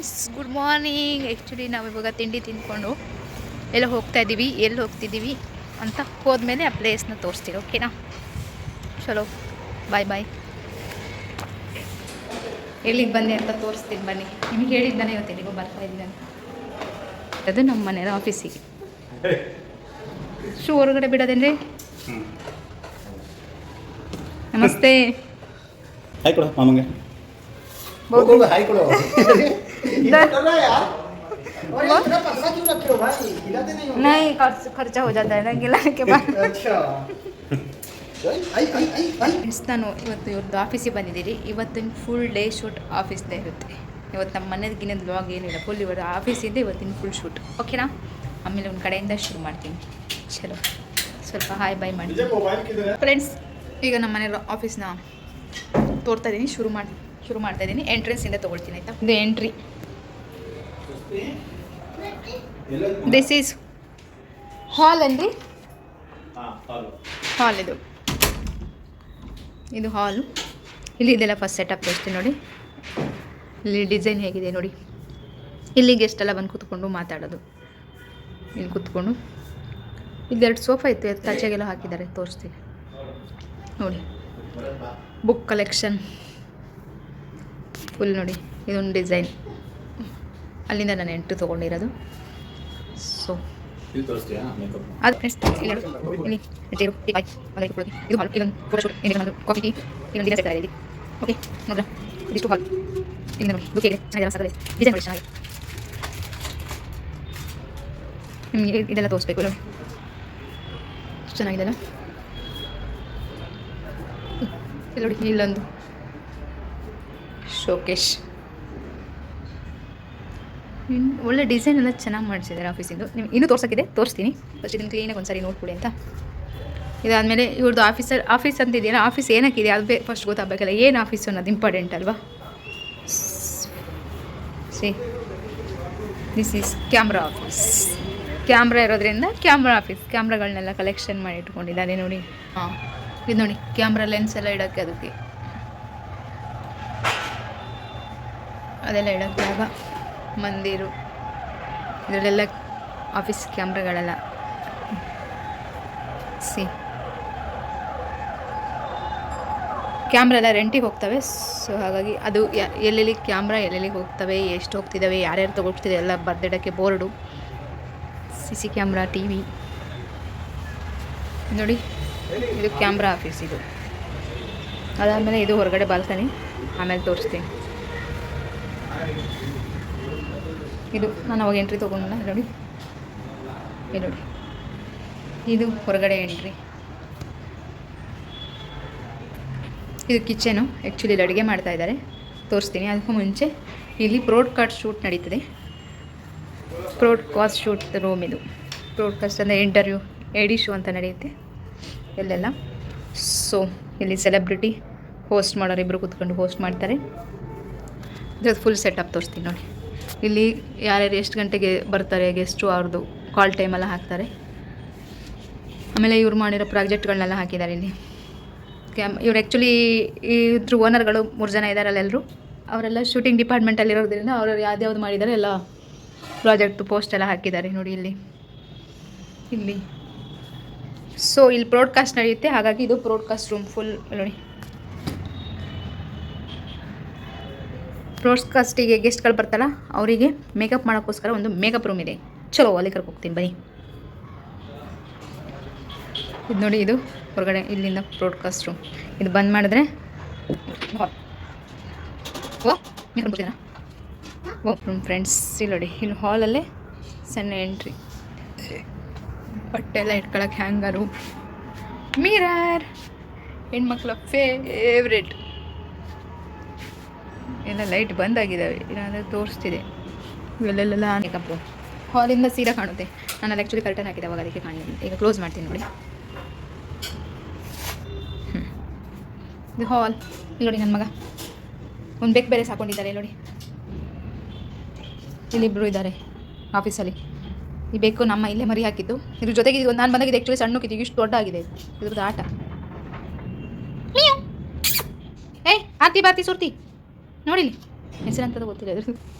Friends, good morning. Actually ನಾವು ಇವಾಗ ತಿಂಡಿ ತಿಂದ್ಕೊಂಡು ಎಲ್ಲ ಹೋಗ್ತಾ ಇದ್ದೀವಿ. ಎಲ್ಲಿ ಹೋಗ್ತಿದ್ದೀವಿ ಅಂತ ಹೋದ್ಮೇಲೆ ಆ ಪ್ಲೇಸ್ನ ತೋರಿಸ್ತೀವಿ, ಓಕೆನಾ? ಚಲೋ, ಬಾಯ್ ಬಾಯ್. ಎಲ್ಲಿಗೆ ಬಂದೆ ಅಂತ ತೋರಿಸ್ತೀನಿ ಬನ್ನಿ. ನಿಮಗೆ ಹೇಳಿದ್ದಾನೆ ಇವತ್ತು ಎಲ್ಲಿಗೋ ಬರ್ತಾ ಇದ್ದೀನಿ ಅಂತ. ಅದು ನಮ್ಮ ಮನೆಯ ಆಫೀಸಿಗೆ. ಶೂ ಹೊರಗಡೆ ಬಿಡೋದೇನ್ರಿ? ನಮಸ್ತೆ. ಹಾಯ್ ಕೊಡು ಮಾಮಂಗೆ. ಹಾಯ್ ಕೊಡು. नहीं, खर्चा हो जाता है ना गिलाने के बाद. ನಾನು ಇವತ್ತು ಇವ್ರದ್ದು ಆಫೀಸಿಗೆ ಬಂದಿದ್ದೀರಿ. ಇವತ್ತಿನ ಫುಲ್ ಡೇ ಶೂಟ್ ಆಫೀಸ್ದೇ ಇರುತ್ತೆ. ಇವತ್ತು ನಮ್ಮ ಮನೆಗಿನ ಬ್ಲಾಗ್ ಏನಿಲ್ಲ, ಫುಲ್ ಇವತ್ತು ಆಫೀಸಿಂದ ಇವತ್ತಿನ ಫುಲ್ ಶೂಟ್, ಓಕೆನಾ? ಆಮೇಲೆ ಒಂದು ಕಡೆಯಿಂದ ಶುರು ಮಾಡ್ತೀನಿ. ಚಲೋ, ಸ್ವಲ್ಪ ಹಾಯ್ ಬಾಯ್ ಮಾಡಿ ಫ್ರೆಂಡ್ಸ್. ಈಗ ನಮ್ಮ ಮನೆ ಆಫೀಸ್ನ ತೋರ್ತಾ ಇದ್ದೀನಿ. ಶುರು ಮಾಡ್ತಾ ಇದ್ದೀನಿ. ಎಂಟ್ರೆನ್ಸಿಂದ ತೊಗೊಳ್ತೀನಿ, ಆಯಿತಾ? ಇದು ಎಂಟ್ರಿ. ದಿಸ್ ಈಸ್ ಹಾಲ್ ಅಂದ್ರಿ. ಹಾಲ್ ಇದು ಹಾಲು. ಇಲ್ಲಿ ಇದೆಲ್ಲ ಫಸ್ಟ್ ಸೆಟಪ್ ತೋರಿಸ್ತೀನಿ ನೋಡಿ. ಇಲ್ಲಿ ಡಿಸೈನ್ ಹೇಗಿದೆ ನೋಡಿ. ಇಲ್ಲಿ ಗೆಸ್ಟ್ ಎಲ್ಲ ಬಂದು ಕೂತ್ಕೊಂಡು ಮಾತಾಡೋದು. ಇಲ್ಲಿ ಕೂತ್ಕೊಂಡು ಇಲ್ಲೆರಡು ಸೋಫಾ ಇತ್ತು, ಆಚೆಗೆಲ್ಲ ಹಾಕಿದ್ದಾರೆ, ತೋರಿಸ್ತೀನಿ ನೋಡಿ. ಬುಕ್ ಕಲೆಕ್ಷನ್ ಫುಲ್ ನೋಡಿ. ಇದೊಂದು ಡಿಸೈನ್, ಅಲ್ಲಿಂದ ನಾನು ಎಂಟ್ರಿ ತೊಗೊಂಡಿರೋದು. ಸೊ ಅದು ಇದು ಹಾಲ್. ಇದೊಂದು ಫೋಟೋಶೂಟ್, ಇನ್ನೊಂದು ಕಾಫಿ ಟೀ, ಇನ್ನೊಂದು ದಿನ ಸಿಗ್ತಾ ಇದೆ. ಓಕೆ ನೋಡ್ರಾ, ಇದಿಷ್ಟು ಹಾಲ್. ಇಲ್ಲಿಂದ ನೋಡಿ ಬುಕ್ ಇದೆ, ಚೆನ್ನಾಗಿದೆ, ಸಾಕದೆ ಡಿಸೈನ್ ನೋಡಿ, ಚೆನ್ನಾಗಿದೆ. ನಿಮಗೆ ಇದೆಲ್ಲ ತೋರಿಸ್ಬೇಕು ನೋಡಿ, ಚೆನ್ನಾಗಿದೆಲ್ಲ. ಇಲ್ಲಿ ನೋಡಿ, ಇಲ್ಲೊಂದು ಶೋಕೇಶ್. ಒಳ್ಳೆ ಡಿಸೈನ್ ಎಲ್ಲ ಚೆನ್ನಾಗಿ ಮಾಡಿಸಿದ್ದಾರೆ ಆಫೀಸಿಂದು. ನಿಮ್ಗೆ ಇನ್ನೂ ತೋರ್ಸೋಕ್ಕಿದೆ, ತೋರಿಸ್ತೀನಿ. ಫಸ್ಟ್ ಇದನ್ನು ಕ್ಲೀನಾಗಿ ಒಂದು ಸಾರಿ ನೋಡ್ಕೊಳ್ಳಿ ಅಂತ. ಇದಾದಮೇಲೆ ಇವ್ರದ್ದು ಆಫೀಸ್ ಅಂತಿದೆಯಲ್ಲ, ಆಫೀಸ್ ಏನಕ್ಕಿದೆ ಅದು ಫಸ್ಟ್ ಗೊತ್ತಾಗಬೇಕಲ್ಲ. ಏನು ಆಫೀಸು ಅನ್ನೋದು ಇಂಪಾರ್ಟೆಂಟ್ ಅಲ್ವಾ? C, this is camera office. Camera ಇರೋದ್ರಿಂದ ಕ್ಯಾಮ್ರಾ ಆಫೀಸ್. ಕ್ಯಾಮ್ರಾಗಳನ್ನೆಲ್ಲ ಕಲೆಕ್ಷನ್ ಮಾಡಿ ಇಟ್ಕೊಂಡಿದ್ದಾರೆ ನೋಡಿ. ಹಾಂ, ಇದು ನೋಡಿ, ಕ್ಯಾಮ್ರಾ ಲೆನ್ಸ್ ಎಲ್ಲ ಇಡೋಕ್ಕೆ, ಅದಕ್ಕೆ ಅದೆಲ್ಲ ಇಡೋಕ್ಕೆ ಆಗ ಮಂದಿರು. ಇದರಲ್ಲೆಲ್ಲ ಆಫೀಸ್ ಕ್ಯಾಮ್ರಾಗಳೆಲ್ಲ. ಸಿ, ಕ್ಯಾಮ್ರಾ ಎಲ್ಲ ರೆಂಟಿಗೆ ಹೋಗ್ತವೆ. ಸೊ ಹಾಗಾಗಿ ಅದು ಎಲ್ಲೆಲ್ಲಿ ಕ್ಯಾಮ್ರಾ ಎಲ್ಲೆಲ್ಲಿಗೆ ಹೋಗ್ತವೆ, ಎಷ್ಟು ಹೋಗ್ತಿದ್ದಾವೆ, ಯಾರ್ಯಾರು ತೊಗೊಳ್ತಿದೆ ಎಲ್ಲ ಬರ್ದಿಡೋಕ್ಕೆ ಬೋರ್ಡು. CC ಕ್ಯಾಮ್ರಾ, TV ನೋಡಿ. ಇದು ಕ್ಯಾಮ್ರಾ ಆಫೀಸ್ ಇದು. ಅದಾದಮೇಲೆ ಇದು ಹೊರಗಡೆ ಬಾಲ್ಕನಿ, ಆಮೇಲೆ ತೋರಿಸ್ತೀನಿ. ಇದು ನಾನು ಅವಾಗ ಎಂಟ್ರಿ ತೊಗೊಂಡ ನೋಡಿ. ಇದು ನೋಡಿ, ಇದು ಹೊರಗಡೆ ಎಂಟ್ರಿ. ಇದು ಕಿಚನು. ಆ್ಯಕ್ಚುಲಿ ಇಲ್ಲಿ ಅಡುಗೆ ಮಾಡ್ತಾ ಇದ್ದಾರೆ, ತೋರಿಸ್ತೀನಿ. ಅದಕ್ಕೂ ಮುಂಚೆ ಇಲ್ಲಿ ಬ್ರಾಡ್ಕಾಸ್ಟ್ ಶೂಟ್ ನಡೀತದೆ. ಬ್ರಾಡ್ಕಾಸ್ಟ್ ಶೂಟ್ ರೂಮ್ ಇದು. ಬ್ರಾಡ್ಕಾಸ್ಟ್ ಅಂದರೆ ಇಂಟರ್ವ್ಯೂ, ಎಡಿ ಶೋ ಅಂತ ನಡೆಯುತ್ತೆ ಎಲ್ಲೆಲ್ಲ. ಸೊ ಇಲ್ಲಿ ಸೆಲೆಬ್ರಿಟಿ ಹೋಸ್ಟ್ ಮಾಡೋರು ಇಬ್ಬರು ಕೂತ್ಕೊಂಡು ಹೋಸ್ಟ್ ಮಾಡ್ತಾರೆ. ಇದು ಫುಲ್ ಸೆಟಪ್ ತೋರಿಸ್ತೀನಿ ನೋಡಿ. ಇಲ್ಲಿ ಯಾರ್ಯಾರು ಎಷ್ಟು ಗಂಟೆಗೆ ಬರ್ತಾರೆ ಗೆಸ್ಟು, ಅವ್ರದ್ದು ಕಾಲ್ ಟೈಮೆಲ್ಲ ಹಾಕ್ತಾರೆ. ಆಮೇಲೆ ಇವ್ರು ಮಾಡಿರೋ ಪ್ರಾಜೆಕ್ಟ್ಗಳನ್ನೆಲ್ಲ ಹಾಕಿದ್ದಾರೆ ಇಲ್ಲಿ. ಇವ್ರು ಆ್ಯಕ್ಚುಲಿ ಇದ್ರ ಓನರ್ಗಳು 3 ಜನ ಇದ್ದಾರಲ್ಲ, ಎಲ್ಲರೂ ಅವರೆಲ್ಲ ಶೂಟಿಂಗ್ ಡಿಪಾರ್ಟ್ಮೆಂಟಲ್ಲಿರೋದ್ರಿಂದ ಅವರು ಯಾವ್ದು ಮಾಡಿದ್ದಾರೆ ಎಲ್ಲ ಪ್ರಾಜೆಕ್ಟು ಪೋಸ್ಟ್ ಎಲ್ಲ ಹಾಕಿದ್ದಾರೆ ನೋಡಿ ಇಲ್ಲಿ. ಸೊ ಇಲ್ಲಿ ಬ್ರಾಡ್ಕಾಸ್ಟ್ ನಡೆಯುತ್ತೆ, ಹಾಗಾಗಿ ಇದು ಬ್ರಾಡ್ಕಾಸ್ಟ್ ರೂಮ್ ಫುಲ್ ನೋಡಿ. ಬ್ರಾಡ್ಕಾಸ್ಟಿಗೆ ಗೆಸ್ಟ್ಗಳು ಬರ್ತಾರಲ್ಲ, ಅವರಿಗೆ ಮೇಕಪ್ ಮಾಡೋಕ್ಕೋಸ್ಕರ ಒಂದು ಮೇಕಪ್ ರೂಮ್ ಇದೆ. ಚಲೋ, ಅಲ್ಲಿ ಕರ್ಕೊಂಡು ಹೋಗ್ತೀನಿ ಬನ್ನಿ. ಇದು ನೋಡಿ, ಇದು ಹೊರಗಡೆ ಇಲ್ಲಿಂದ ಬ್ರಾಡ್ಕಾಸ್ಟ್ ರೂಮ್. ಇದು ಬಂದ್ ಮಾಡಿದ್ರೆ ರೂಮ್ ಫ್ರೆಂಡ್ಸ್. ಇಲ್ಲಿ ನೋಡಿ, ಇಲ್ಲಿ ಹಾಲಲ್ಲೇ ಸಣ್ಣ ಎಂಟ್ರಿ. ಬಟ್ಟೆ ಎಲ್ಲ ಇಟ್ಕೊಳ್ಳೋಕೆ ಹ್ಯಾಂಗರು, ಮಿರರ್, ಹೆಣ್ಮಕ್ಳ ಫೇವ್ರೇಟ್. ಎಲ್ಲ ಲೈಟ್ ಬಂದಾಗಿದ್ದಾವೆ, ಇಲ್ಲಾಂದರೆ ತೋರಿಸ್ತಿದೆ. ಇವೆಲ್ಲೆಲ್ಲ ಮೇಕಪ್. ಹಾಲಿಂದ ಸೀದಾ ಕಾಣುತ್ತೆ. ನಾನು ಅಲ್ಲಿ ಆ್ಯಕ್ಚುಲಿ ಕರ್ಟನ್ ಹಾಕಿದೆ, ಅವಾಗ ಅದಕ್ಕೆ ಕಾಣಿಲ್ಲ. ಈಗ ಕ್ಲೋಸ್ ಮಾಡ್ತೀನಿ ನೋಡಿ. ಇದು ಹಾಲ್. ಇಲ್ಲಿ ನೋಡಿ, ನನ್ನ ಮಗ ಒಂದು ಬೆಕ್ ಬೇರೆ ಸಾಕೊಂಡಿದ್ದಾರೆ ನೋಡಿ. ಇಲ್ಲಿಬ್ಬರು ಇದ್ದಾರೆ ಆಫೀಸಲ್ಲಿ. ಈ ಬೇಕು ನಮ್ಮ ಇಲ್ಲೇ ಮರಿ ಹಾಕಿದ್ದು. ಇದ್ರ ಜೊತೆಗೆ ಇದು ನಾನು ಬಂದಾಗಿದೆ ಆ್ಯಕ್ಚುಲಿ ಸಣ್ಣಕ್ಕಿದ್ದು, ಇಷ್ಟು ದೊಡ್ಡ ಆಗಿದೆ ಇದ್ರದ್ದು ಆಟ. ಏಯ್ ಆರ್ತಿ ಬಾರ್ತಿ ಸುರ್ತಿ ನೋಡಿಲಿ, ಹೆಸರಂತದ್ದು ಗೊತ್ತಿಲ್ಲ ಇದ್ರದ್ದು.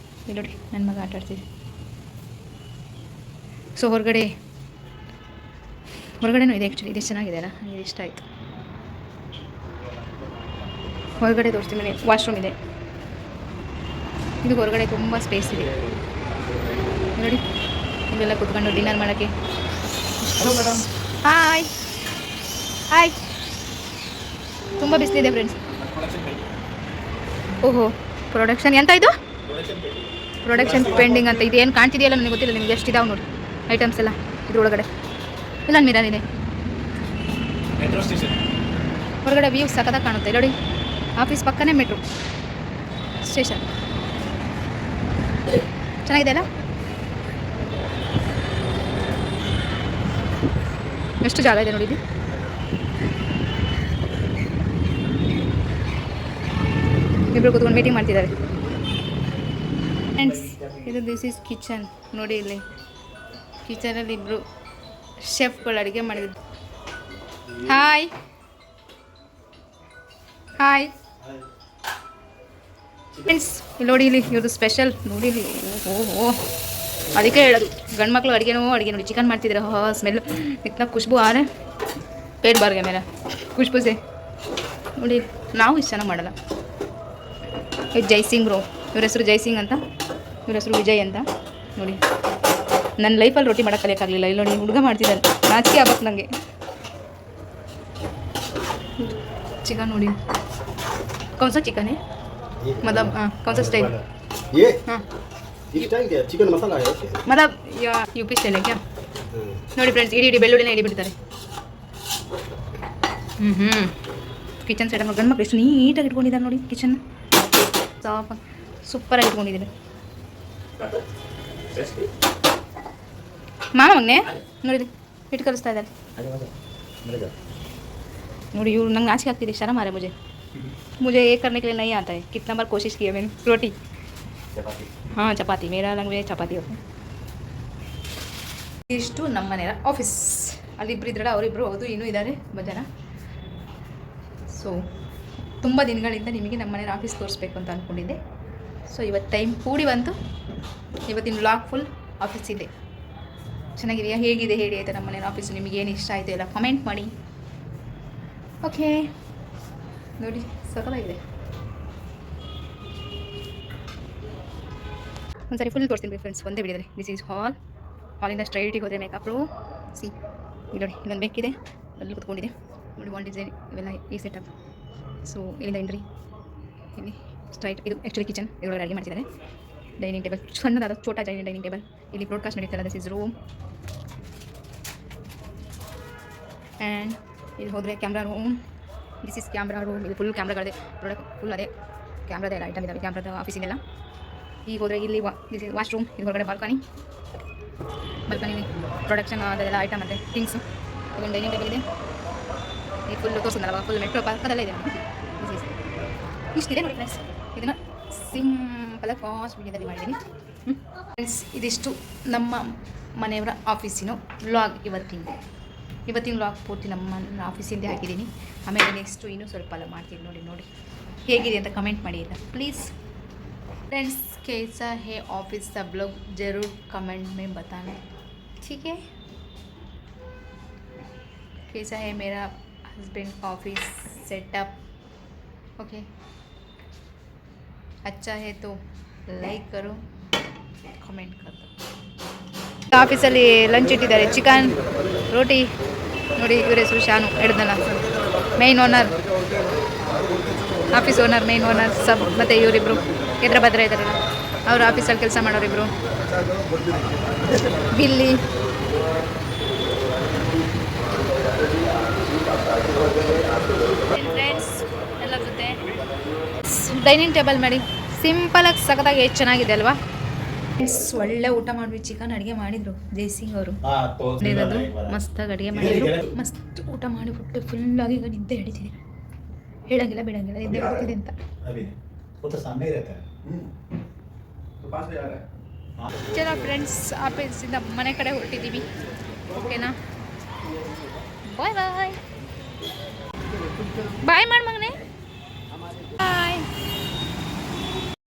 ಇಲ್ಲಿ ನೋಡಿ ನನ್ನ ಮಗ ಆಟ ಆಡ್ತಿದ್ದೆ. ಸೊ ಹೊರಗಡೆನೂ ಇದೆ ಆ್ಯಕ್ಚುಲಿ. ಇದು ಚೆನ್ನಾಗಿದೆ ಅಲ್ಲ, ನನಗೆ ಇಷ್ಟ ಆಯಿತು. ಹೊರಗಡೆ ತೋರಿಸ್ತೀನಿ, ವಾಶ್ರೂಮ್ ಇದೆ. ಇದು ಹೊರಗಡೆ ತುಂಬ ಸ್ಪೇಸ್ ಇದೆ ನೋಡಿ. ಇಲ್ಲೆಲ್ಲ ಕೂತ್ಕೊಂಡು ಡಿನ್ನರ್ ಮಾಡೋಕ್ಕೆ. Hi hi. ತುಂಬ ಬಿಸಿಲಿದೆ ಫ್ರೆಂಡ್ಸ್. ಓಹೋ, ಪ್ರೊಡಕ್ಷನ್ ಎಂತ ಇದು? ಪ್ರೊಡಕ್ಷನ್ ಪೆಂಡಿಂಗ್ ಅಂತ. ಇದು ಏನು ಕಾಣ್ತಿದೆಯಲ್ಲ ನನಗೆ ಗೊತ್ತಿಲ್ಲ. ನಿಮ್ಗೆ ಎಷ್ಟಿದಾವೆ ನೋಡಿ ಐಟಮ್ಸ್ ಎಲ್ಲ ಇದ್ರೊಳಗಡೆ. ಇಲ್ಲ ಮಿರರ್ ಇದೆ. ಹೊರಗಡೆ ವ್ಯೂ ಸಖತ್ತಾಗಿ ಕಾಣುತ್ತೆ ನೋಡಿ. ಆಫೀಸ್ ಪಕ್ಕನೇ ಮೆಟ್ರೋ ಸ್ಟೇಷನ್. ಚೆನ್ನಾಗಿದೆ ಅಲ್ಲ? ಎಷ್ಟು ಜಾಗ ಇದೆ ನೋಡಿ ಇಲ್ಲಿ. ಇಬ್ಬರು ಕೂತ್ಕೊಂಡು ಮೀಟಿಂಗ್ ಮಾಡ್ತಿದ್ದಾರೆ ಫ್ರೆಂಡ್ಸ್. ಇದು ದಿಸ್ ಈಸ್ ಕಿಚನ್ ನೋಡಿ. ಇಲ್ಲಿ ಕಿಚನಲ್ಲಿ ಇಬ್ಬರು ಶೆಫ್ಗಳು ಅಡುಗೆ ಮಾಡಿದ್ರು. Hi hi friends. ಇಲ್ಲಿ ನೋಡಿ, ಇಲ್ಲಿ ಇವ್ರದ್ದು ಸ್ಪೆಷಲ್ ನೋಡಿ. ಇಲ್ಲಿ ಓಹೋ, ಅದಕ್ಕೆ ಹೇಳೋದು ಗಂಡು ಮಕ್ಕಳು ಅಡುಗೆ ನೋಡಿ. ಚಿಕನ್ ಮಾಡ್ತಿದ್ರೆ ಸ್ಮೆಲ್ ಇतना ಖುಷ್ಬು ಆ रहा है, पेट भर गया मेरा खुशबू से ನೋಡಿ. ನಾವು ಇಷ್ಟು ಚೆನ್ನಾಗಿ ಮಾಡಲ್ಲ. ಇದು ಜೈಸಿಂಗ್ ಬ್ರೋ, ಇವ್ರ ಹೆಸರು ಜೈಸಿಂಗ್ ಅಂತ, ಇವ್ರ ಹೆಸರು ವಿಜಯ್ ಅಂತ ನೋಡಿ. ನನ್ನ ಲೈಫಲ್ಲಿ ರೊಟ್ಟಿ ಮಾಡೋಕ್ಕೆ ಕಲಿಯೋಕ್ಕಾಗಲಿಲ್ಲ. ಇಲ್ಲಿ ನೋಡಿ ಹುಡುಗ ಮಾಡ್ತಿದ್ದಾನೆ, ನಾಚಿಕೆ ಆಗ್ಬೇಕು ನನಗೆ. चिकन ನೋಡಿ. कौन सा चिकन है मतलब कौन सा स्टाइल? ये हाँ इस टाइम क्या चिकन मसाला है क्या? मतलब यूपी स्टाइल है क्या? ನೋಡಿ ಫ್ರೆಂಡ್ಸ್, ಇಡೀ ಬೆಳ್ಳುಳ್ಳಿನ ಹಿಡಿಬಿಡ್ತಾರೆ. ಕಿಚನ್ ಸೆಟಪ್ ಗಂಡು ಮಕ್ಕಳು ಎಷ್ಟು ನೀಟಾಗಿ ಇಟ್ಕೊಂಡಿದ್ದಾರೆ ನೋಡಿ. ಕಿಚನ್ ಸಾಫಾಗಿ ಸೂಪರಾಗಿ ಇಟ್ಕೊಂಡಿದ್ದಾರೆ. ಮಾಮ ಮಗನೆ ನೋಡಿ ಹಿಟ್ಟು ಕಲಿಸ್ತಾ ಇದ್ದಾರೆ ನೋಡಿ. ಇವ್ರು ನಂಗೆ नाच ಆಗ್ತಿದೆ, शर्म आ रहा है मुझे ये करने के लिए नहीं आता है. कितना बार कोशिश की है मैंने. रोटी हाँ चपाती, मेरा लैंग्वेज चपाती होता है. ಇಷ್ಟು ನಮ್ಮ ಮನೆಯ ಆಫೀಸ್. ಅಲ್ಲಿಬ್ಬರು ಇದ್ರಲ್ಲ, ಅವರಿಬ್ಬರು ಹೌದು ಇನ್ನೂ ಇದ್ದಾರೆ ಜನ. ಸೊ ತುಂಬ ದಿನಗಳಿಂದ ನಿಮಗೆ ನಮ್ಮ ಮನೆಯ ಆಫೀಸ್ ತೋರಿಸ್ಬೇಕು ಅಂತ ಅಂದ್ಕೊಂಡಿದ್ದೆ. ಸೊ ಇವತ್ತು ಟೈಮ್ ಕೂಡಿ ಬಂತು. ಇವತ್ತಿನ ವ್ಲಾಗ್ ಫುಲ್ ಆಫೀಸ್ ಇದೆ. ಚೆನ್ನಾಗಿದೆಯಾ, ಹೇಗಿದೆ ಹೇಳಿ ಆಯಿತಾ ನಮ್ಮ ಮನೆಯ ಆಫೀಸು. ನಿಮಗೆ ಏನು ಇಷ್ಟ ಆಯಿತು ಎಲ್ಲ ಕಮೆಂಟ್ ಮಾಡಿ. ಓಕೆ ನೋಡಿ, ಸಕಲಾಗಿದೆ. ಒಂದ್ಸರಿ ಫುಲ್ ತೋರಿಸ್ತೀನಿ ಫ್ರೆಂಡ್ಸ್ ಒಂದೇ ವಿಡಿಯೋದಲ್ಲಿ. ದಿಸ್ ಈಸ್ ಹಾಲಿಂದ ಸ್ಟ್ರೈಟಿಗೆ ಹೋದರೆ ಮೇಕಪ್ ರೂ ಸಿ. ಇಲ್ಲಿ ನೋಡಿ, ಇಲ್ಲೊಂದು ಬೇಕಿದೆ, ಅಲ್ಲಿ ಕೂತ್ಕೊಂಡಿದೆ ನೋಡಿ. ವಾಲ್ ಡಿಸೈನ್ ಇವೆಲ್ಲ ಈ ಸೆಟಪ್. ಸೊ ಇಲ್ಲಿಂದ ಎಂಟ್ರಿ, ಇಲ್ಲಿ ಸ್ಟ್ರೈಟ್. ಇದು ಆ್ಯಕ್ಚುಲಿ ಕಿಚನ್, ಇದರೊಳಗೆ ಅಡುಗೆ ಮಾಡ್ತಿದ್ದಾರೆ. ಡೈನಿಂಗ್ ಟೇಬಲ್ ಸಣ್ಣದಾದ ಚೋಟ ಡೈನಿಂಗ್ ಟೇಬಲ್. ಇಲ್ಲಿ ಬ್ರಾಡ್ಕಾಸ್ಟ್ ನಡೀತಲ್ಲ, ದಿಸ್ ಇಸ್ ರೂಮ್. ಆ್ಯಂಡ್ ಇಲ್ಲಿ ಹೋದರೆ camera room. This is camera room. ಇದು ಫುಲ್ ಕ್ಯಾಮ್ರಾಗಳಿದೆ, ಪ್ರಾಡಕ್ಟ್ ಫುಲ್ ಅದೇ ಕ್ಯಾಮ್ರಾದ ಎಲ್ಲ ಐಟಮ್ ಇದ್ದಾವೆ, ಕ್ಯಾಮ್ರಾದ ಆಫೀಸಿಂದೆಲ್ಲ. ಈಗ ಹೋದರೆ ಇಲ್ಲಿ ದಿಸ್ ಇಸ್ ವಾಶ್ರೂಮ್. ಇದು ಹೊರಗಡೆ ಬಾಲ್ಕನಿ ಪ್ರೊಡಕ್ಷನ್ ಅದೆಲ್ಲ ಐಟಮ್ ಮತ್ತು ಥಿಂಗ್ಸು. ಇದೊಂದು ಡೈನಿಂಗ್ ಟೇಬಲ್ ಇದೆ. ಈ ಫುಲ್ ತೋರಿಸಿದ್ನಲ್ಲ, ಫುಲ್ ಮೆಟ್ರೋ ಪಾರ್ಕದೆಲ್ಲ ಇದೆ. ಇಷ್ಟಿದೆ ನೋಡಿ ಫ್ರೆಂಡ್ಸ್. ಇದನ್ನು ಸಿಂಪಲಾಗಿ ಫಾಸ್ಟ್ ವಿಡಿಯೋದಲ್ಲಿ ಮಾಡಿದ್ದೀನಿ ಫ್ರೆಂಡ್ಸ್. ಇದಿಷ್ಟು ನಮ್ಮ ಮನೆಯವರ ಆಫೀಸಿನ ವ್ಲಾಗ್. ಇವತ್ತಿನ ವ್ಲಾಗ್ ಪೂರ್ತಿ ನಮ್ಮ ಆಫೀಸಿಂದೇ ಹಾಕಿದ್ದೀನಿ. ಆಮೇಲೆ ನೆಕ್ಸ್ಟು ಇನ್ನೂ ಸ್ವಲ್ಪ ಎಲ್ಲ ಮಾಡ್ತೀನಿ ನೋಡಿ ಹೇಗಿದೆ ಅಂತ ಕಮೆಂಟ್ ಮಾಡಿ ಇಲ್ಲ ಪ್ಲೀज़ फ्रेंड्स. कैसा है ऑफिस सब लोग ज़रूर कमेंट में बताना, ठीक है? कैसा है मेरा हस्बैंड ऑफिस सेटअप, ओके? अच्छा है तो लाइक करो, कमेंट कर दो. ಆಫೀಸಲ್ಲಿ ಲಂಚ್ ಇಟ್ಟಿದ್ದಾರೆ, ಚಿಕನ್ ರೋಟಿ ನೋಡಿ. ಇವ್ರ ಹೆಸರು ಶಾನು, ಹಿಡ್ದಲ್ಲ, main owner, office owner, main owner ಸಬ್. ಮತ್ತು ಇವರಿಬ್ಬರು ಎದ್ರ ಭದ್ರ ಇದ್ದಾರಲ್ಲ, ಅವರು ಆಫೀಸಲ್ಲಿ ಕೆಲಸ ಮಾಡೋರಿಬ್ಬರು. ಬಿಲ್ಲಿ ಫ್ರೆಂಡ್ಸ್ ಎಲ್ಲ ಜೊತೆ ಡೈನಿಂಗ್ ಟೇಬಲ್ ಮಾಡಿ ಸಿಂಪಲಾಗಿ ಸಖತ್ತಾಗಿ ಎಷ್ಟು ಚೆನ್ನಾಗಿದೆ ಅಲ್ವಾ? ಒಳ್ಳೆ ಊಟ ಮಾಡಿದ್ವಿ. ಚಿಕನ್ ಅಡುಗೆ ಮಾಡಿದ್ರು ಜೈಸಿಂಗ್ ಅವರು. ಮಸ್ತಾಗಿ ಅಡುಗೆ ಮಾಡಿದ್ರು. ಮಸ್ತ್ ಊಟ ಮಾಡಿ ಹೊಟ್ಟೆ ಫುಲ್ಲಾಗಿ ಈಗ ನಿದ್ದೆ ಹಿಡಿತಿದೆ. ಹೇಳಂಗಿಲ್ಲ ಬಿಡಂಗಿಲ್ಲ, ನಿದ್ದೆ ಬರ್ತಿದೆ ಅಂತ. ಚಲೋ ಫ್ರೆಂಡ್ಸ್, ಆಫೀಸಿಂದ ಮನೆ ಕಡೆ ಹೊರಟಿದ್ದೀವಿ. ಓಕೆನಾ? ಬಾಯ್ ಬಾಯ್ ಬಾಯ್ ಮಾಡಿ ಮಗನೇ, ಬಾಯ್.